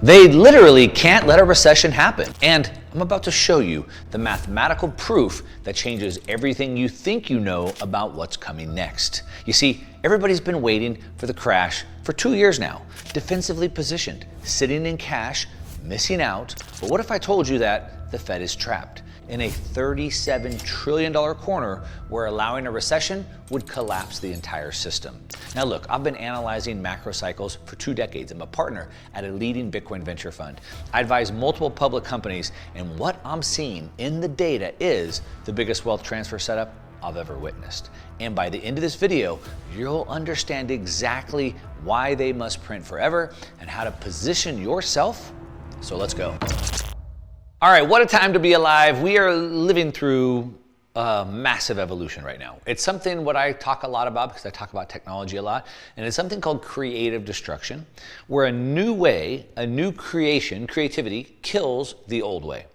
They literally can't let a recession happen. And I'm about to show you the mathematical proof that changes everything you think you know about what's coming next. You see, everybody's been waiting for the crash for 2 years now, defensively positioned, sitting in cash, missing out. But what if I told you that the Fed is trapped in a $37 trillion corner where allowing a recession would collapse the entire system? Now look, I've been analyzing macro cycles for 2 decades. I'm a partner at a leading Bitcoin venture fund. I advise multiple public companies, and what I'm seeing in the data is the biggest wealth transfer setup I've ever witnessed. And by the end of this video, you'll understand exactly why they must print forever and how to position yourself. So let's go. All right, what a time to be alive. We are living through a massive evolution right now. It's something what I talk a lot about because I talk about technology a lot, and it's something called creative destruction, where a new way, a new creativity kills the old way.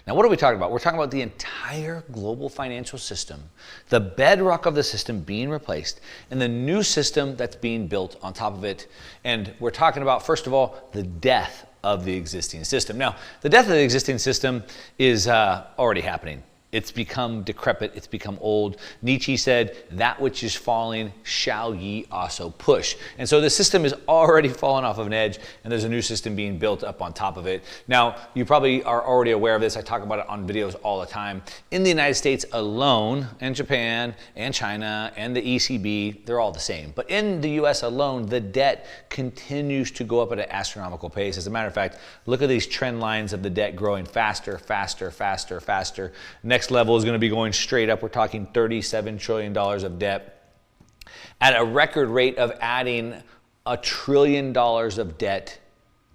Now, what are we talking about? We're talking about the entire global financial system, the bedrock of the system being replaced, and the new system that's being built on top of it. And we're talking about, first of all, the death of the existing system. Now, the death of the existing system is already happening. It's become decrepit, it's become old. Nietzsche said, "That which is falling shall ye also push." And so the system is already fallen off of an edge, and there's a new system being built up on top of it. Now, you probably are already aware of this. I talk about it on videos all the time. In the United States alone, and Japan, and China, and the ECB, they're all the same. But in the US alone, the debt continues to go up at an astronomical pace. As a matter of fact, look at these trend lines of the debt growing faster, faster, faster, faster. Next level is going to be going straight up. We're talking $37 trillion of debt at a record rate of adding $1 trillion of debt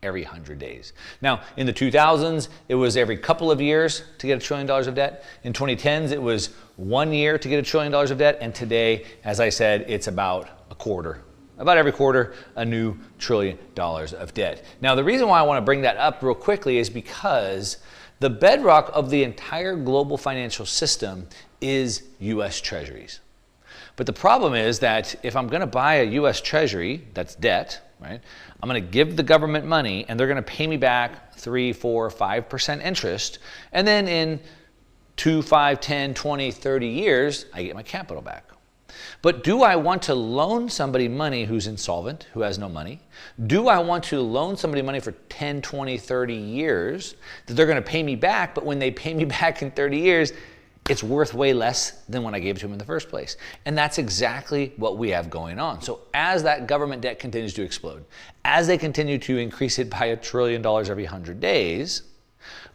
every 100 days. Now, in the 2000s, it was every couple of years to get $1 trillion of debt. In 2010s, it was 1 year to get $1 trillion of debt. And today, as I said, it's about a quarter. About every quarter, a new $1 trillion of debt. Now, the reason why I want to bring that up real quickly is because the bedrock of the entire global financial system is US Treasuries. But the problem is that if I'm going to buy a US Treasury, that's debt, right? I'm going to give the government money and they're going to pay me back 3, 4, 5% interest. And then in 2, 5, 10, 20, 30 years, I get my capital back. But do I want to loan somebody money who's insolvent, who has no money? Do I want to loan somebody money for 10, 20, 30 years that they're going to pay me back, but when they pay me back in 30 years, it's worth way less than when I gave it to them in the first place? And that's exactly what we have going on. So as that government debt continues to explode, as they continue to increase it by $1 trillion every 100 days,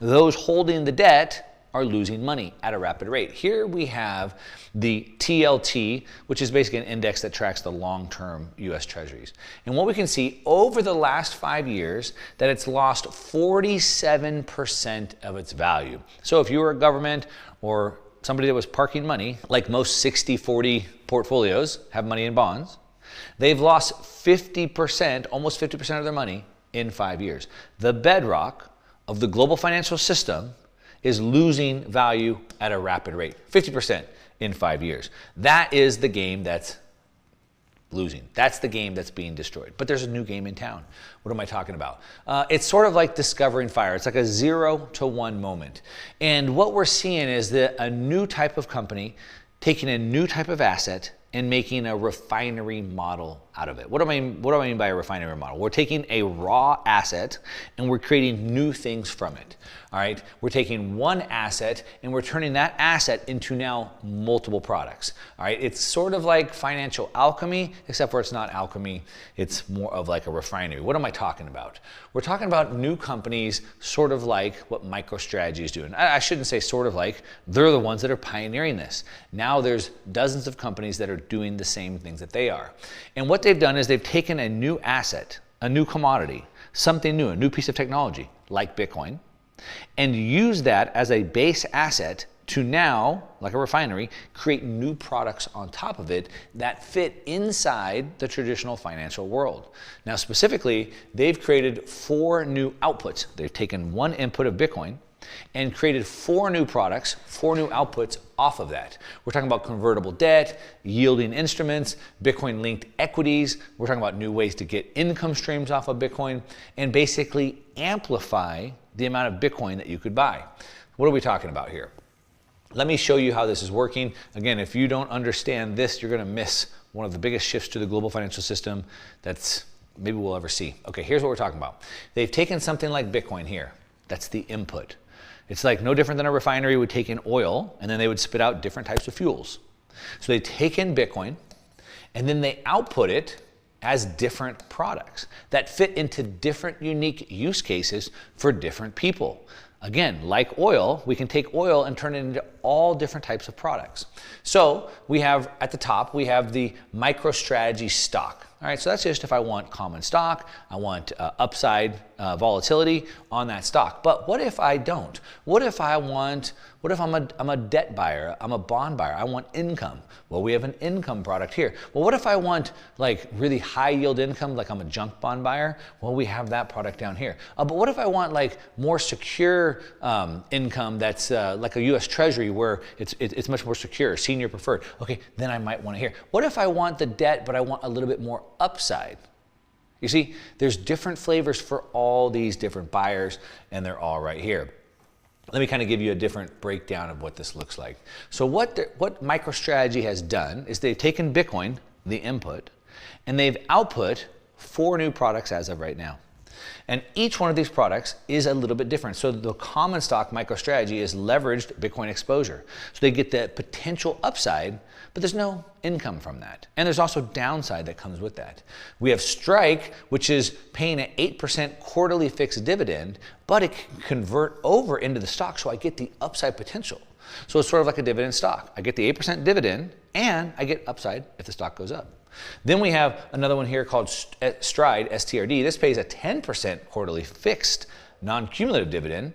those holding the debt are losing money at a rapid rate. Here we have the TLT, which is basically an index that tracks the long-term US Treasuries. And what we can see over the last 5 years, that it's lost 47% of its value. So if you were a government or somebody that was parking money, like most 60-40 portfolios have money in bonds, they've lost 50%, almost 50% of their money in 5 years. The bedrock of the global financial system is losing value at a rapid rate, 50% in 5 years. That is the game that's losing. That's the game that's being destroyed. But there's a new game in town. What am I talking about? It's sort of like discovering fire. It's like a 0 to 1 moment. And what we're seeing is that a new type of company taking a new type of asset and making a refinery model out of it. What do I mean by a refinery model? We're taking a raw asset and we're creating new things from it. All right, we're taking one asset and we're turning that asset into now multiple products. All right, it's sort of like financial alchemy, except for it's not alchemy, it's more of like a refinery. What am I talking about? We're talking about new companies, sort of like what MicroStrategy is doing. I shouldn't say sort of like, they're the ones that are pioneering this. Now there's dozens of companies that are doing the same things that they are. And what they've done is they've taken a new asset, a new commodity, something new, a new piece of technology, like Bitcoin, and use that as a base asset to now, like a refinery, create new products on top of it that fit inside the traditional financial world. Now, specifically, they've created 4 new outputs. They've taken one input of Bitcoin and created 4 new products, 4 new outputs off of that. We're talking about convertible debt, yielding instruments, Bitcoin-linked equities. We're talking about new ways to get income streams off of Bitcoin and basically amplify the amount of Bitcoin that you could buy. What are we talking about here? Let me show you how this is working. Again, if you don't understand this, you're going to miss one of the biggest shifts to the global financial system that's maybe we'll ever see. Okay, here's what we're talking about. They've taken something like Bitcoin here. That's the input. It's like no different than a refinery would take in oil and then they would spit out different types of fuels. So they take in Bitcoin and then they output it as different products that fit into different unique use cases for different people. Again, like oil, we can take oil and turn it into all different types of products. So we have at the top, we have the MicroStrategy stock. All right, so that's just if I want common stock, I want upside volatility on that stock. But what if I don't? What if I'm a debt buyer, I'm a bond buyer, I want income? Well, we have an income product here. Well, what if I want like really high yield income, like I'm a junk bond buyer? Well, we have that product down here. But what if I want like more secure income that's like a US Treasury where it's much more secure, senior preferred? Okay, then I might want to hear. What if I want the debt, but I want a little bit more upside? You see, there's different flavors for all these different buyers, and they're all right here. Let me kind of give you a different breakdown of what this looks like. So what MicroStrategy has done is they've taken Bitcoin, the input, and they've output 4 new products as of right now. And each one of these products is a little bit different. So the common stock MicroStrategy is leveraged Bitcoin exposure. So they get the potential upside, but there's no income from that. And there's also downside that comes with that. We have Strike, which is paying an 8% quarterly fixed dividend, but it can convert over into the stock, so I get the upside potential. So it's sort of like a dividend stock. I get the 8% dividend, and I get upside if the stock goes up. Then we have another one here called Stride, STRD. This pays a 10% quarterly fixed non-cumulative dividend.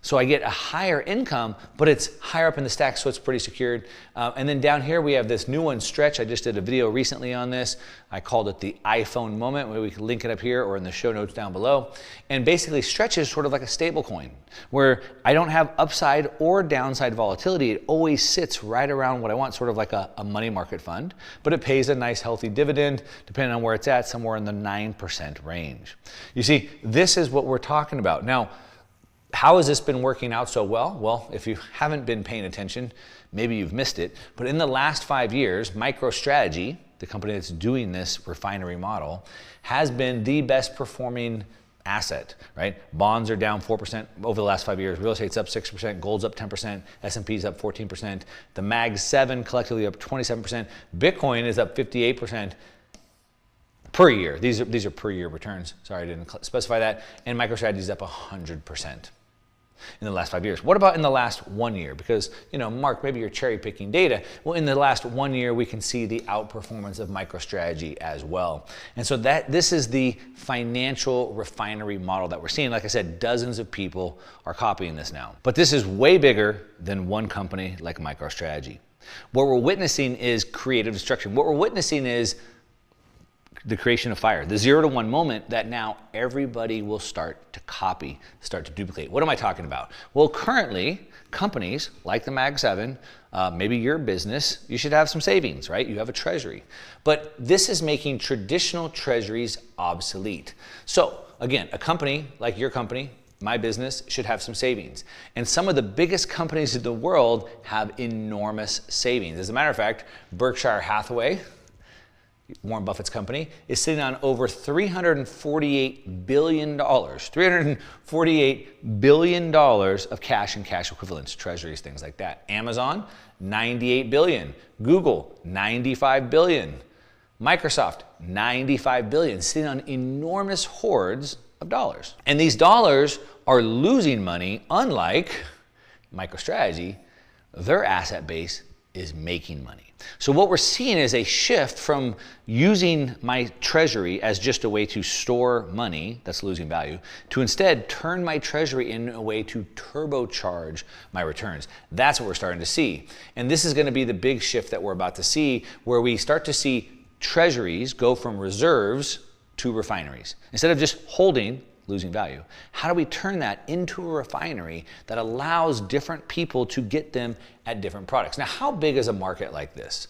So I get a higher income, but it's higher up in the stack, so it's pretty secured. And then down here, we have this new one, Stretch. I just did a video recently on this. I called it the iPhone moment. Maybe we can link it up here or in the show notes down below. And basically, Stretch is sort of like a stable coin where I don't have upside or downside volatility. It always sits right around what I want, sort of like a money market fund, but it pays a nice healthy dividend, depending on where it's at, somewhere in the 9% range. You see, this is what we're talking about. Now, how has this been working out so well? Well, if you haven't been paying attention, maybe you've missed it. But in the last 5 years, MicroStrategy, the company that's doing this refinery model, has been the best performing asset, right? Bonds are down 4% over the last 5 years. Real estate's up 6%, gold's up 10%, S&P's up 14%, the Mag 7 collectively up 27%, Bitcoin is up 58%. Per year. These are per year returns. Sorry, I didn't specify that. And MicroStrategy is up 100% in the last 5 years. What about in the last 1 year? Because, you know, Mark, maybe you're cherry picking data. Well, in the last 1 year, we can see the outperformance of MicroStrategy as well. And so this is the financial refinery model that we're seeing. Like I said, dozens of people are copying this now. But this is way bigger than one company like MicroStrategy. What we're witnessing is creative destruction. What we're witnessing is the creation of fire, the 0 to 1 moment that now everybody will start to copy, start to duplicate. What am I talking about? Well, currently, companies like the Mag 7, maybe your business, you should have some savings, right? You have a treasury. But this is making traditional treasuries obsolete. So again, a company like your company, my business, should have some savings. And some of the biggest companies in the world have enormous savings. As a matter of fact, Berkshire Hathaway, Warren Buffett's company, is sitting on over $348 billion, $348 billion of cash and cash equivalents, treasuries, things like that. Amazon, $98 billion. Google, $95 billion. Microsoft, $95 billion, sitting on enormous hordes of dollars. And these dollars are losing money, unlike MicroStrategy, their asset base is making money. So what we're seeing is a shift from using my treasury as just a way to store money that's losing value to instead turn my treasury in a way to turbocharge my returns. That's what we're starting to see. And this is going to be the big shift that we're about to see, where we start to see treasuries go from reserves to refineries. Instead of just holding losing value. How do we turn that into a refinery that allows different people to get them at different products? Now, how big is a market like this?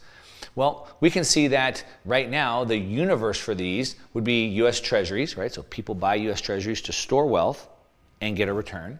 Well, we can see that right now the universe for these would be US Treasuries, right? So people buy US Treasuries to store wealth and get a return.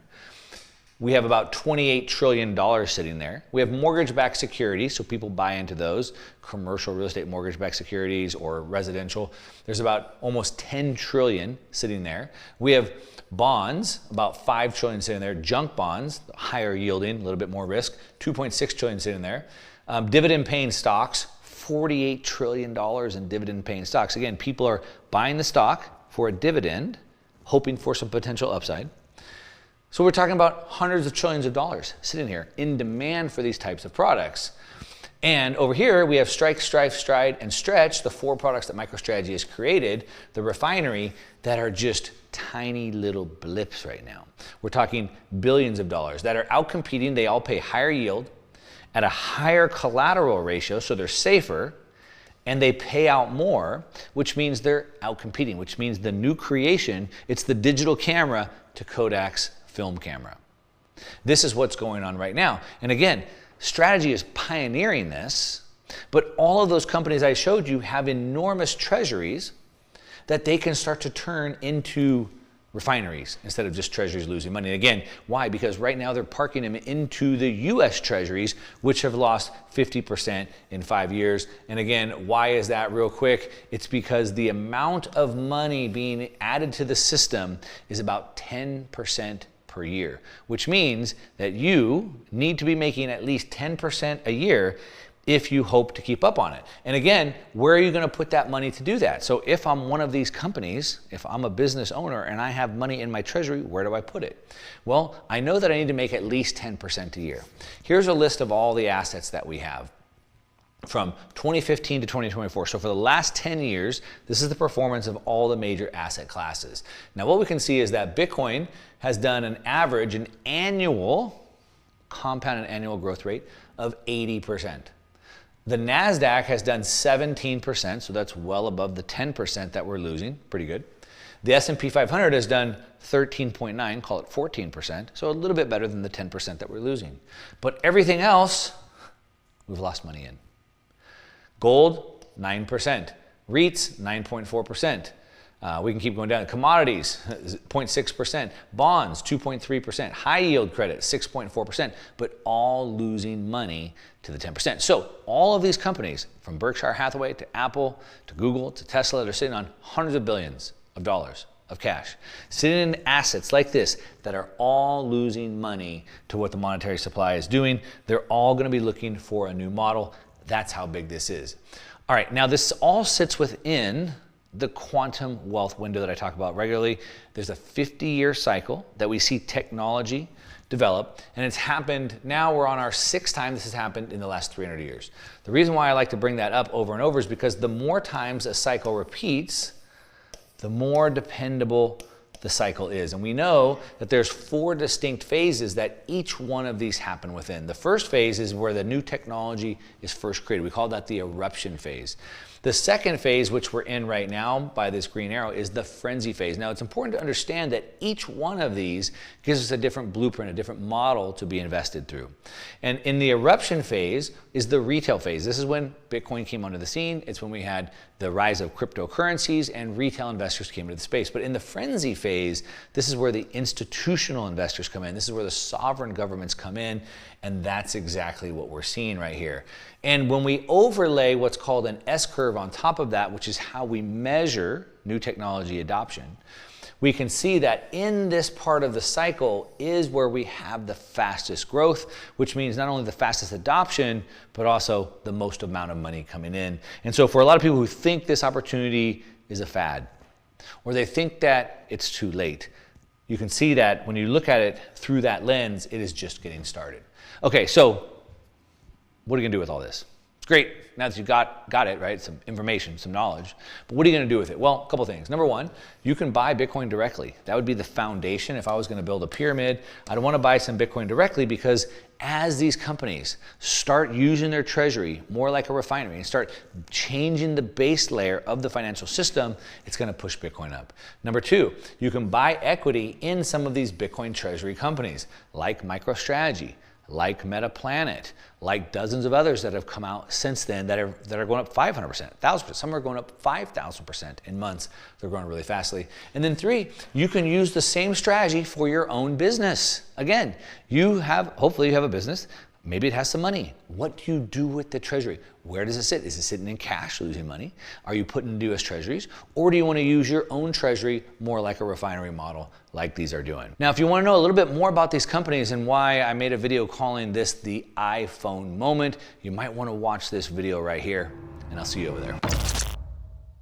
We have about $28 trillion sitting there. We have mortgage-backed securities, so people buy into those, commercial real estate mortgage-backed securities or residential. There's about almost 10 trillion sitting there. We have bonds, about 5 trillion sitting there. Junk bonds, higher yielding, a little bit more risk, 2.6 trillion sitting there. Dividend-paying stocks, $48 trillion in dividend-paying stocks. Again, people are buying the stock for a dividend, hoping for some potential upside. So we're talking about hundreds of trillions of dollars sitting here in demand for these types of products. And over here, we have Strike, Strive, Stride, and Stretch, the 4 products that MicroStrategy has created, the Refinery, that are just tiny little blips right now. We're talking billions of dollars that are outcompeting. They all pay higher yield at a higher collateral ratio, so they're safer, and they pay out more, which means they're outcompeting, which means the new creation, it's the digital camera to Kodak's film camera. This is what's going on right now. And again, Strategy is pioneering this, but all of those companies I showed you have enormous treasuries that they can start to turn into refineries instead of just treasuries losing money. And again, why? Because right now they're parking them into the US treasuries, which have lost 50% in 5 years. And again, why is that real quick? It's because the amount of money being added to the system is about 10% per year, which means that you need to be making at least 10% a year if you hope to keep up on it. And again, where are you going to put that money to do that? So if I'm one of these companies, if I'm a business owner and I have money in my treasury, where do I put it? Well, I know that I need to make at least 10% a year. Here's a list of all the assets that we have from 2015 to 2024. So for the last 10 years, this is the performance of all the major asset classes. Now what we can see is that Bitcoin has done an average, an annual, compounded annual growth rate of 80%. The NASDAQ has done 17%, so that's well above the 10% that we're losing, pretty good. The S&P 500 has done 13.9, call it 14%, so a little bit better than the 10% that we're losing. But everything else, we've lost money in. Gold, 9%. REITs, 9.4%. We can keep going down. Commodities, 0.6%. Bonds, 2.3%. High yield credit, 6.4%, but all losing money to the 10%. So all of these companies, from Berkshire Hathaway to Apple to Google to Tesla, they're sitting on hundreds of billions of dollars of cash, sitting in assets like this that are all losing money to what the monetary supply is doing. They're all going to be looking for a new model. That's how big this is. All right, now this all sits within the quantum wealth window that I talk about regularly. There's a 50-year cycle that we see technology develop, and it's happened, now we're on our 6th time this has happened in the last 300 years. The reason why I like to bring that up over and over is because the more times a cycle repeats, the more dependable the cycle is. And we know that there's 4 distinct phases that each one of these happen within. The first phase is where the new technology is first created. We call that the eruption phase. The second phase, which we're in right now by this green arrow, is the frenzy phase. Now, it's important to understand that each one of these gives us a different blueprint, a different model to be invested through. And in the eruption phase is the retail phase. This is when Bitcoin came onto the scene. It's when we had the rise of cryptocurrencies and retail investors came into the space. But in the frenzy phase, this is where the institutional investors come in. This is where the sovereign governments come in. And that's exactly what we're seeing right here. And when we overlay what's called an S-curve on top of that, which is how we measure new technology adoption, we can see that in this part of the cycle is where we have the fastest growth, which means not only the fastest adoption, but also the most amount of money coming in. And so for a lot of people who think this opportunity is a fad, or they think that it's too late, you can see that when you look at it through that lens, it is just getting started. Okay, so what are you gonna do with all this? Great, now that you got it, right? Some information, some knowledge. But what are you gonna do with it? Well, a couple things. Number one, you can buy Bitcoin directly. That would be the foundation. If I was gonna build a pyramid, I'd wanna buy some Bitcoin directly, because as these companies start using their treasury more like a refinery and start changing the base layer of the financial system, it's gonna push Bitcoin up. Number two, you can buy equity in some of these Bitcoin treasury companies like MicroStrategy, like MetaPlanet, like dozens of others that have come out since then that are going up 500%, 1,000%. Some are going up 5,000% in months. They're growing really fastly. And then three, you can use the same strategy for your own business. Again, hopefully you have a business. Maybe it has some money. What do you do with the treasury? Where does it sit? Is it sitting in cash, losing money? Are you putting into US treasuries? Or do you want to use your own treasury more like a refinery model like these are doing? Now, if you want to know a little bit more about these companies and why I made a video calling this the iPhone moment, you might want to watch this video right here, and I'll see you over there.